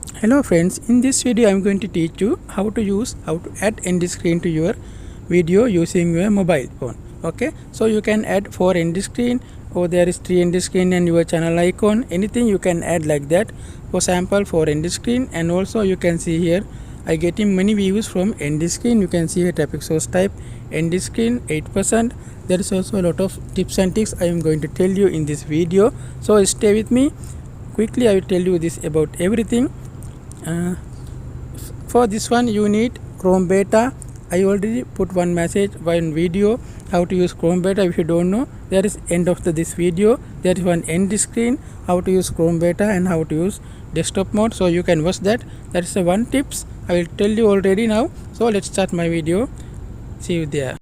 Hello friends, in this video I am going to teach you how to add end screen to your video using your mobile phone. Okay, so you can add 4 end screen, or there is 3 end screen and your channel icon, anything you can add like that. For sample 4 end screen, and also you can see here I getting many views from end screen. You can see here topic source type end screen 8%. There is also a lot of tips and tricks I am going to tell you in this video, so stay with me. Quickly I will tell you this about everything. For this one you need Chrome beta. I already put one message, one video how to use Chrome beta. If you don't know, there is end of this video, there is one end screen how to use Chrome beta and how to use desktop mode, so you can watch that. That is the one tips I will tell you already now. So let's start my video. See you there.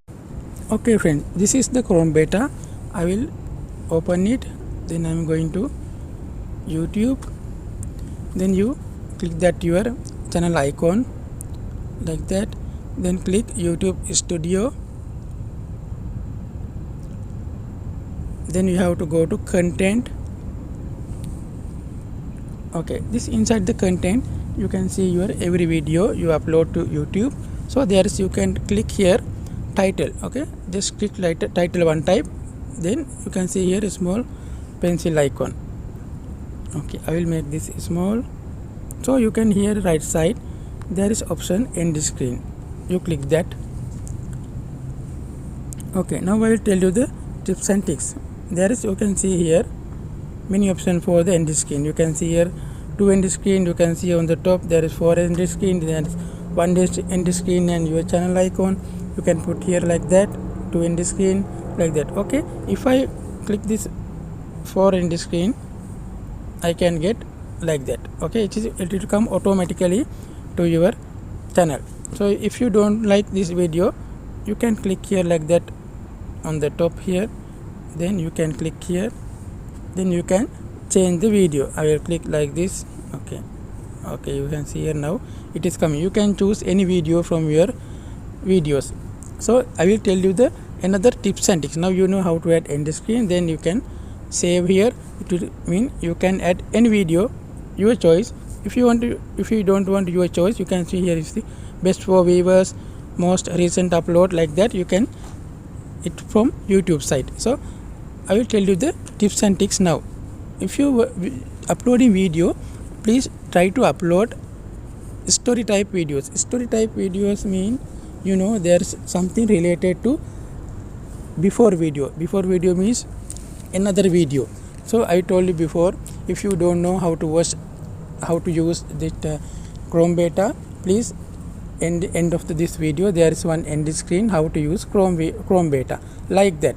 Okay friend, this is the Chrome beta. I will open it, then I am going to YouTube, then you click that your channel icon like that, then click YouTube Studio, then you have to go to content. Okay, this inside the content you can see your every video you upload to YouTube. So there is, you can click here title. Okay, just click title one type, then you can see here a small pencil icon. Okay, I will make this small. So you can here right side there is option end screen, you click that. Okay, now I will tell you the tips and tricks. There is, you can see here many options for the end screen. You can see here 2 end screen, you can see on the top there is 4 end screen, there is 1 end screen and your channel icon. You can put here like that, 2 end screen like that. Okay, if I click this 4 end screen, I can get like that. Okay, it will come automatically to your channel. So if you don't like this video, you can click here like that on the top here, then you can click here, then you can change the video. I will click like this. Okay, you can see here now it is coming. You can choose any video from your videos. So I will tell you the another tips and tricks. Now you know how to add end screen, then you can save here. It will mean you can add any video your choice. If you don't want your choice, you can see here is the best for viewers, most recent upload, like that. You can it from YouTube site. So I will tell you the tips and tricks now. If you uploading video, please try to upload story type videos. Story type videos mean, you know, there's something related to before video. Before video means another video. So I told you before, if you don't know how to use this Chrome beta, please end of this video there is one end screen how to use Chrome beta, like that.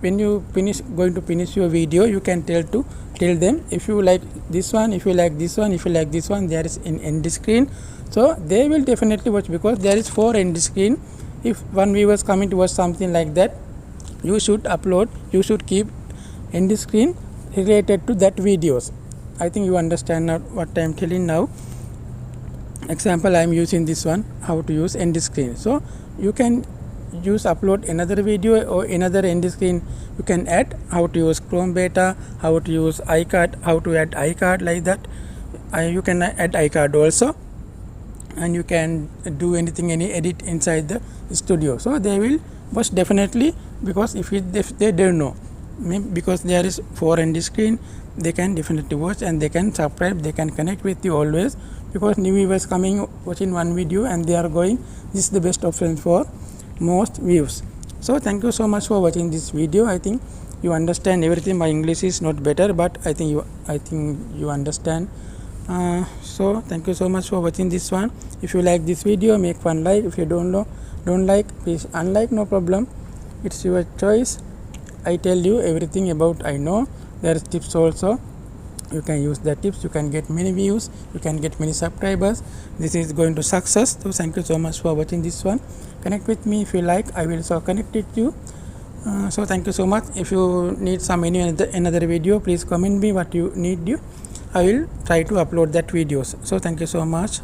When you going to finish your video, you can tell them if you like this one, if you like this one, if you like this one, there is an end screen. So they will definitely watch, because there is 4 end screen. If one viewer is coming to watch something like that, you should keep end screen related to that videos. I think you understand now what I am telling now. Example, I am using this one how to use end screen. So you can upload another video or another end screen. You can add how to use Chrome beta, how to use iCard, how to add iCard, like that. You can add iCard also, and you can do anything, any edit inside the studio. So they will watch definitely, because if they don't know, because there is 4 end screen, they can definitely watch and they can subscribe, they can connect with you always, because new viewers coming watching one video and they are going, this is the best option for most views. So thank you so much for watching this video. I think you understand everything. My English is not better, but I think you understand. So thank you so much for watching this one. If you like this video, make one like. If you don't like, please unlike, no problem, it's your choice. I tell you everything about I know. There is tips also. You can use the tips, you can get many views, you can get many subscribers. This is going to success. So thank you so much for watching this one. Connect with me if you like. I will so connect with you. So thank you so much. If you need another video, please comment me what you need. I will try to upload that videos. So thank you so much.